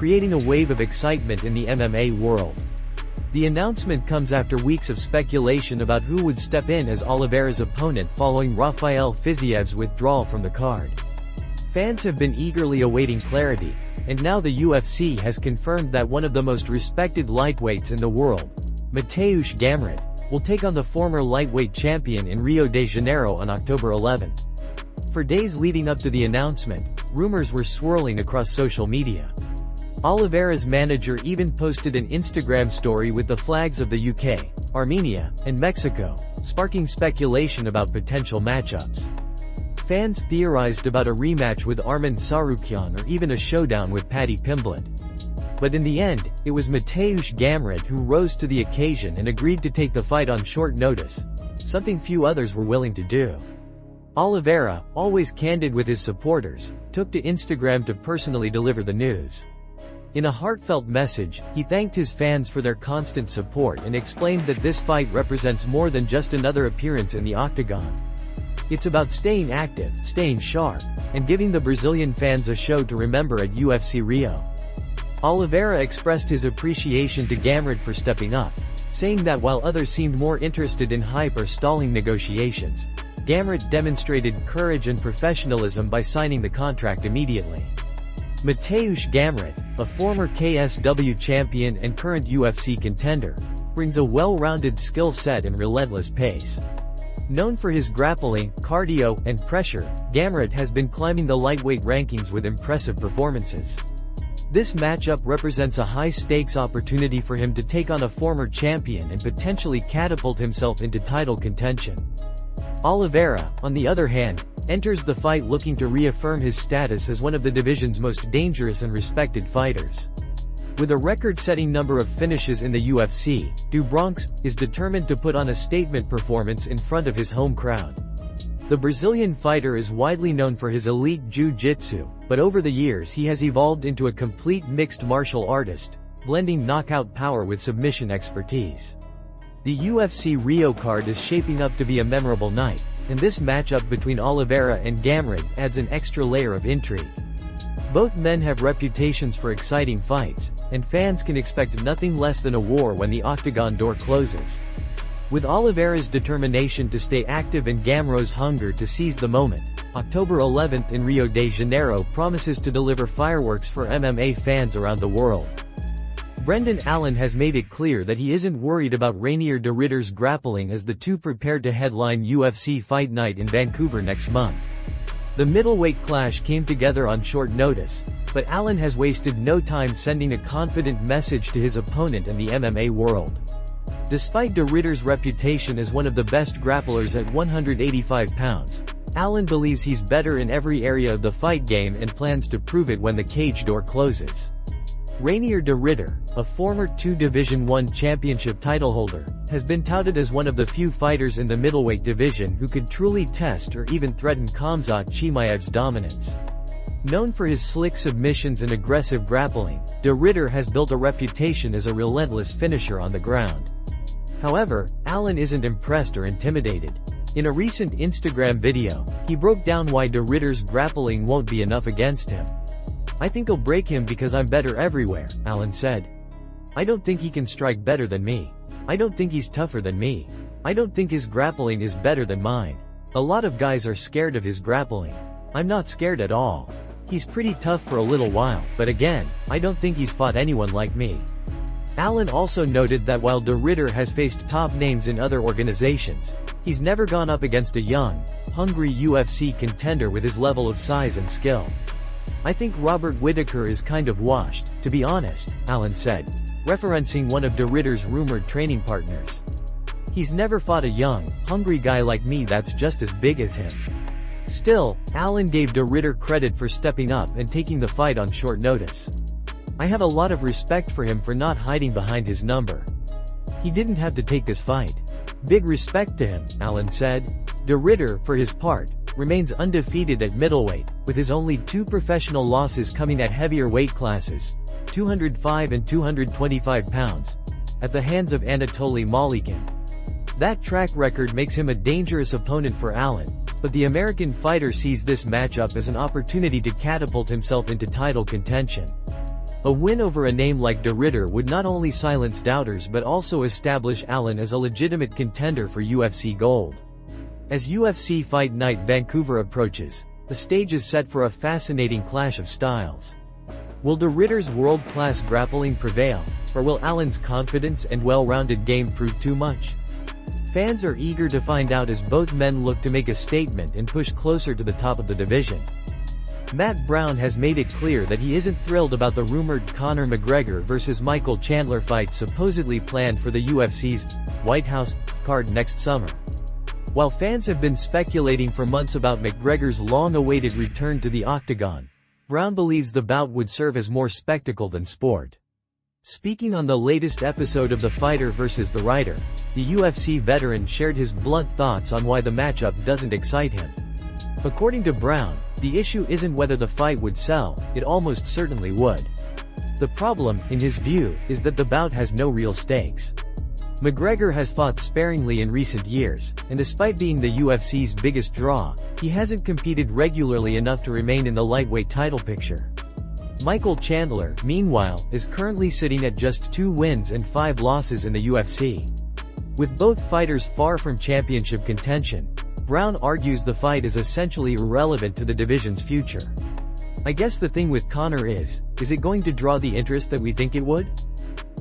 creating a wave of excitement in the MMA world. The announcement comes after weeks of speculation about who would step in as Oliveira's opponent following Rafael Fiziev's withdrawal from the card. Fans have been eagerly awaiting clarity, and now the UFC has confirmed that one of the most respected lightweights in the world, Mateusz Gamrot, will take on the former lightweight champion in Rio de Janeiro on October 11. For days leading up to the announcement, rumors were swirling across social media. Oliveira's manager even posted an Instagram story with the flags of the UK, Armenia, and Mexico, sparking speculation about potential matchups. Fans theorized about a rematch with Arman Tsarukyan or even a showdown with Paddy Pimblett. But in the end, it was Mateusz Gamrot who rose to the occasion and agreed to take the fight on short notice, something few others were willing to do. Oliveira, always candid with his supporters, took to Instagram to personally deliver the news. In a heartfelt message, he thanked his fans for their constant support and explained that this fight represents more than just another appearance in the octagon. It's about staying active, staying sharp, and giving the Brazilian fans a show to remember at UFC Rio. Oliveira expressed his appreciation to Gamrot for stepping up, saying that while others seemed more interested in hype or stalling negotiations, Gamrot demonstrated courage and professionalism by signing the contract immediately. Mateusz Gamrot, a former KSW champion and current UFC contender, brings a well-rounded skill set and relentless pace. Known for his grappling, cardio, and pressure, Gamrot has been climbing the lightweight rankings with impressive performances. This matchup represents a high-stakes opportunity for him to take on a former champion and potentially catapult himself into title contention. Oliveira, on the other hand, enters the fight looking to reaffirm his status as one of the division's most dangerous and respected fighters. With a record-setting number of finishes in the UFC, Do Bronx is determined to put on a statement performance in front of his home crowd. The Brazilian fighter is widely known for his elite jiu-jitsu, but over the years he has evolved into a complete mixed martial artist, blending knockout power with submission expertise. The UFC Rio card is shaping up to be a memorable night, and this matchup between Oliveira and Gamrot adds an extra layer of intrigue. Both men have reputations for exciting fights, and fans can expect nothing less than a war when the octagon door closes. With Oliveira's determination to stay active and Gamrot's hunger to seize the moment, October 11 in Rio de Janeiro promises to deliver fireworks for MMA fans around the world. Brendan Allen has made it clear that he isn't worried about Reinier de Ridder's grappling as the two prepare to headline UFC Fight Night in Vancouver next month. The middleweight clash came together on short notice, but Allen has wasted no time sending a confident message to his opponent and the MMA world. Despite de Ridder's reputation as one of the best grapplers at 185 pounds, Allen believes he's better in every area of the fight game and plans to prove it when the cage door closes. Reinier de Ridder, a former Division I championship title holder, has been touted as one of the few fighters in the middleweight division who could truly test or even threaten Khamzat Chimaev's dominance. Known for his slick submissions and aggressive grappling, de Ridder has built a reputation as a relentless finisher on the ground. However, Allen isn't impressed or intimidated. In a recent Instagram video, he broke down why de Ridder's grappling won't be enough against him. "I think I'll break him because I'm better everywhere," Allen said. "I don't think he can strike better than me. I don't think he's tougher than me. I don't think his grappling is better than mine. A lot of guys are scared of his grappling. I'm not scared at all. He's pretty tough for a little while, but again, I don't think he's fought anyone like me." Allen also noted that while de Ridder has faced top names in other organizations, he's never gone up against a young, hungry UFC contender with his level of size and skill. "I think Robert Whittaker is kind of washed, to be honest," Allen said, referencing one of de Ridder's rumored training partners. "He's never fought a young, hungry guy like me that's just as big as him." Still, Allen gave de Ridder credit for stepping up and taking the fight on short notice. "I have a lot of respect for him for not hiding behind his number. He didn't have to take this fight. Big respect to him," Allen said. De Ridder, for his part, remains undefeated at middleweight, with his only two professional losses coming at heavier weight classes, 205 and 225 pounds, at the hands of Anatoly Malikin. That track record makes him a dangerous opponent for Allen, but the American fighter sees this matchup as an opportunity to catapult himself into title contention. A win over a name like De Ridder would not only silence doubters but also establish Allen as a legitimate contender for UFC gold. As UFC Fight Night Vancouver approaches, the stage is set for a fascinating clash of styles. Will De Ridder's world-class grappling prevail, or will Allen's confidence and well-rounded game prove too much? Fans are eager to find out as both men look to make a statement and push closer to the top of the division. Matt Brown has made it clear that he isn't thrilled about the rumored Conor McGregor vs Michael Chandler fight supposedly planned for the UFC's White House card next summer. While fans have been speculating for months about McGregor's long-awaited return to the octagon, Brown believes the bout would serve as more spectacle than sport. Speaking on the latest episode of The Fighter vs. the Writer, the UFC veteran shared his blunt thoughts on why the matchup doesn't excite him. According to Brown, the issue isn't whether the fight would sell, it almost certainly would. The problem, in his view, is that the bout has no real stakes. McGregor has fought sparingly in recent years, and despite being the UFC's biggest draw, he hasn't competed regularly enough to remain in the lightweight title picture. Michael Chandler, meanwhile, is currently sitting at just 2 wins and 5 losses in the UFC. With both fighters far from championship contention, Brown argues the fight is essentially irrelevant to the division's future. I guess the thing with Conor is it going to draw the interest that we think it would?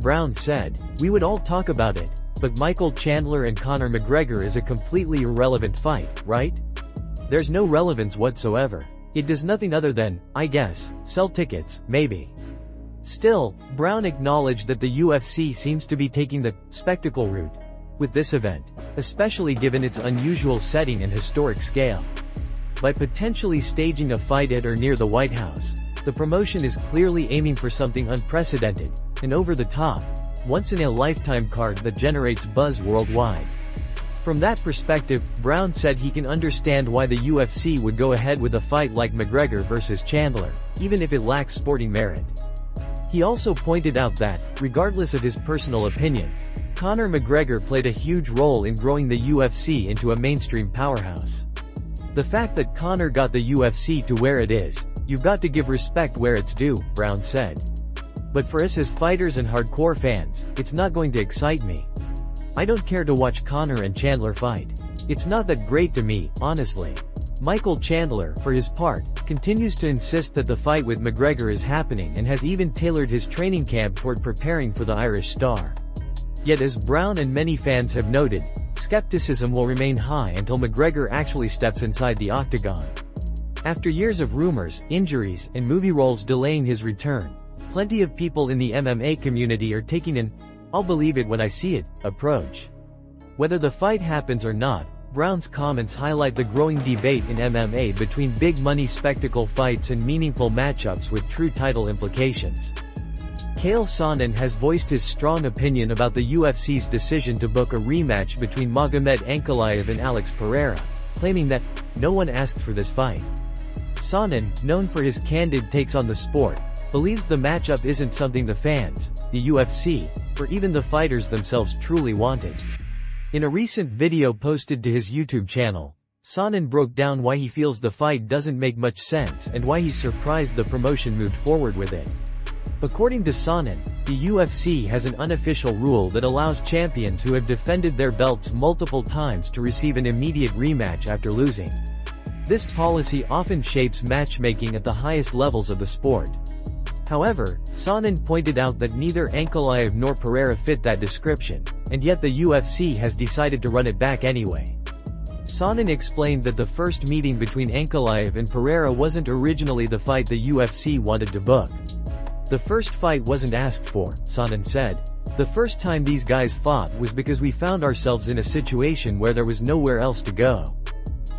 Brown said, "We would all talk about it, but Michael Chandler and Conor McGregor is a completely irrelevant fight, right? There's no relevance whatsoever. It does nothing other than, I guess, sell tickets, maybe." Still, Brown acknowledged that the UFC seems to be taking the spectacle route with this event, especially given its unusual setting and historic scale. By potentially staging a fight at or near the White House, the promotion is clearly aiming for something unprecedented and over-the-top, once-in-a-lifetime card that generates buzz worldwide. From that perspective, Brown said he can understand why the UFC would go ahead with a fight like McGregor vs Chandler, even if it lacks sporting merit. He also pointed out that, regardless of his personal opinion, Conor McGregor played a huge role in growing the UFC into a mainstream powerhouse. The fact that Conor got the UFC to where it is, you've got to give respect where it's due, Brown said. But for us as fighters and hardcore fans, it's not going to excite me. I don't care to watch Conor and Chandler fight. It's not that great to me, honestly. Michael Chandler, for his part, continues to insist that the fight with McGregor is happening and has even tailored his training camp toward preparing for the Irish star. Yet as Brown and many fans have noted, skepticism will remain high until McGregor actually steps inside the octagon. After years of rumors, injuries, and movie roles delaying his return, plenty of people in the MMA community are taking an "I'll believe it when I see it" approach. Whether the fight happens or not, Brown's comments highlight the growing debate in MMA between big-money spectacle fights and meaningful matchups with true title implications. Chael Sonnen has voiced his strong opinion about the UFC's decision to book a rematch between Magomed Ankalaev and Alex Pereira, claiming that no one asked for this fight. Sonnen, known for his candid takes on the sport, believes the matchup isn't something the fans, the UFC, or even the fighters themselves truly wanted. In a recent video posted to his YouTube channel, Sonnen broke down why he feels the fight doesn't make much sense and why he's surprised the promotion moved forward with it. According to Sonnen, the UFC has an unofficial rule that allows champions who have defended their belts multiple times to receive an immediate rematch after losing. This policy often shapes matchmaking at the highest levels of the sport. However, Sonnen pointed out that neither Ankalaev nor Pereira fit that description, and yet the UFC has decided to run it back anyway. Sonnen explained that the first meeting between Ankalaev and Pereira wasn't originally the fight the UFC wanted to book. The first fight wasn't asked for, Sonnen said. The first time these guys fought was because we found ourselves in a situation where there was nowhere else to go.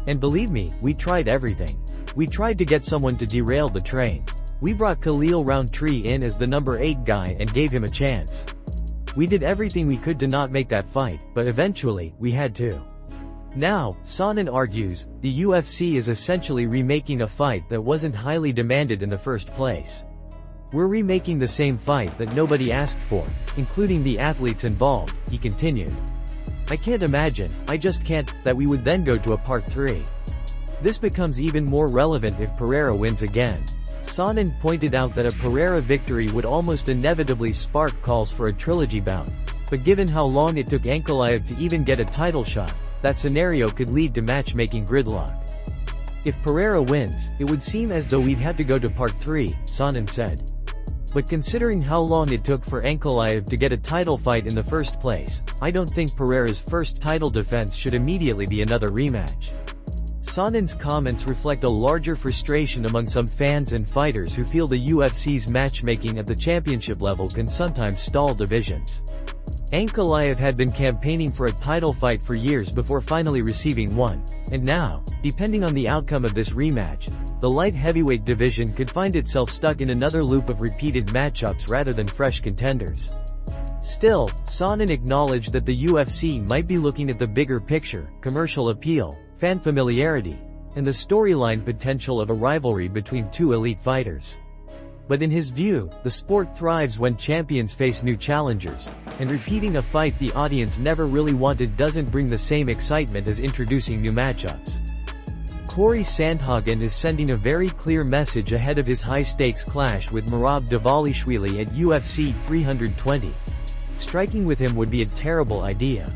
And believe me, we tried everything. We tried to get someone to derail the train. We brought Khalil Rountree in as the number 8 guy and gave him a chance. We did everything we could to not make that fight, but eventually, we had to. Now, Sonnen argues, the UFC is essentially remaking a fight that wasn't highly demanded in the first place. We're remaking the same fight that nobody asked for, including the athletes involved, he continued. I can't imagine, I just can't, that we would then go to a part 3. This becomes even more relevant if Pereira wins again. Sonnen pointed out that a Pereira victory would almost inevitably spark calls for a trilogy bout. But given how long it took Ankalaev to even get a title shot, that scenario could lead to matchmaking gridlock. If Pereira wins, it would seem as though we'd have to go to part 3, Sonnen said. But considering how long it took for Ankalaev to get a title fight in the first place, I don't think Pereira's first title defense should immediately be another rematch. Sonnen's comments reflect a larger frustration among some fans and fighters who feel the UFC's matchmaking at the championship level can sometimes stall divisions. Ankalaev had been campaigning for a title fight for years before finally receiving one, and now, depending on the outcome of this rematch, the light heavyweight division could find itself stuck in another loop of repeated matchups rather than fresh contenders. Still, Sonnen acknowledged that the UFC might be looking at the bigger picture, commercial appeal, fan familiarity, and the storyline potential of a rivalry between two elite fighters. But in his view, the sport thrives when champions face new challengers, and repeating a fight the audience never really wanted doesn't bring the same excitement as introducing new matchups. Cory Sandhagen is sending a very clear message ahead of his high-stakes clash with Merab Dvalishvili at UFC 320. Striking with him would be a terrible idea.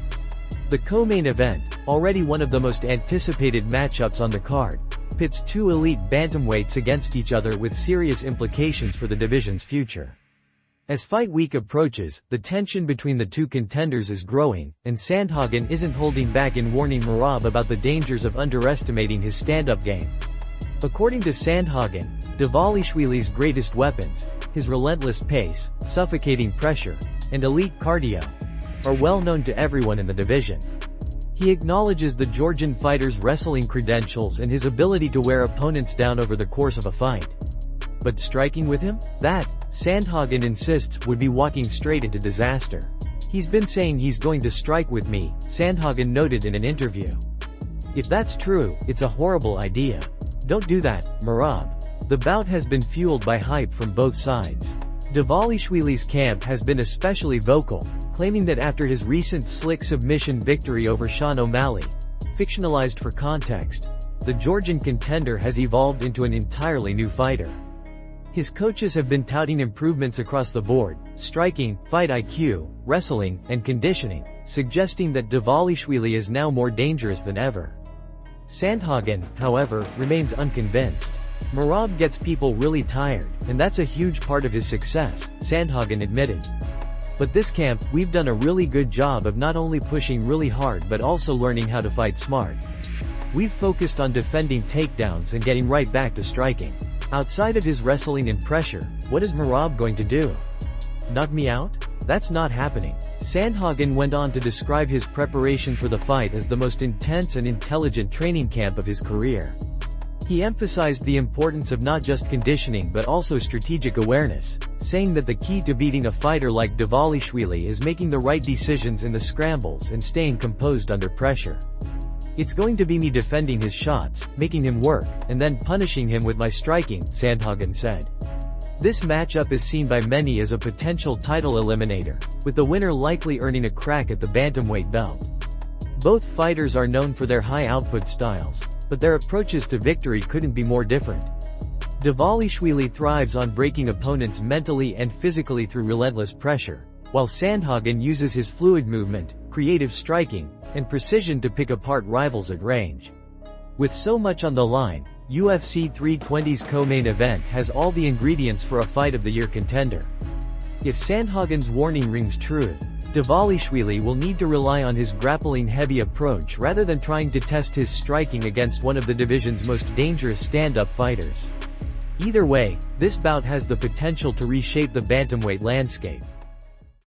The co-main event, already one of the most anticipated matchups on the card, pits two elite bantamweights against each other with serious implications for the division's future. As fight week approaches, the tension between the two contenders is growing, and Sandhagen isn't holding back in warning Merab about the dangers of underestimating his stand-up game. According to Sandhagen, Dvalishvili's greatest weapons, his relentless pace, suffocating pressure, and elite cardio, are well known to everyone in the division. He acknowledges the Georgian fighter's wrestling credentials and his ability to wear opponents down over the course of a fight. But striking with him? That, Sandhagen insists, would be walking straight into disaster. He's been saying he's going to strike with me, Sandhagen noted in an interview. If that's true, it's a horrible idea. Don't do that, Merab. The bout has been fueled by hype from both sides. Dvalishvili's camp has been especially vocal, claiming that after his recent slick submission victory over Sean O'Malley, fictionalized for context, the Georgian contender has evolved into an entirely new fighter. His coaches have been touting improvements across the board, striking, fight IQ, wrestling, and conditioning, suggesting that Dvalishvili is now more dangerous than ever. Sandhagen, however, remains unconvinced. Merab gets people really tired, and that's a huge part of his success, Sandhagen admitted. But this camp, we've done a really good job of not only pushing really hard but also learning how to fight smart. We've focused on defending takedowns and getting right back to striking. Outside of his wrestling and pressure, what is Merab going to do? Knock me out? That's not happening. Sandhagen went on to describe his preparation for the fight as the most intense and intelligent training camp of his career. He emphasized the importance of not just conditioning but also strategic awareness, saying that the key to beating a fighter like Dvalishvili is making the right decisions in the scrambles and staying composed under pressure. It's going to be me defending his shots, making him work, and then punishing him with my striking, Sandhagen said. This matchup is seen by many as a potential title eliminator, with the winner likely earning a crack at the bantamweight belt. Both fighters are known for their high-output styles, but their approaches to victory couldn't be more different. Dvalishvili thrives on breaking opponents mentally and physically through relentless pressure, while Sandhagen uses his fluid movement, creative striking, and precision to pick apart rivals at range. With so much on the line, UFC 320's co-main event has all the ingredients for a Fight of the Year contender. If Sandhagen's warning rings true, Dvalishvili will need to rely on his grappling-heavy approach rather than trying to test his striking against one of the division's most dangerous stand-up fighters. Either way, this bout has the potential to reshape the bantamweight landscape.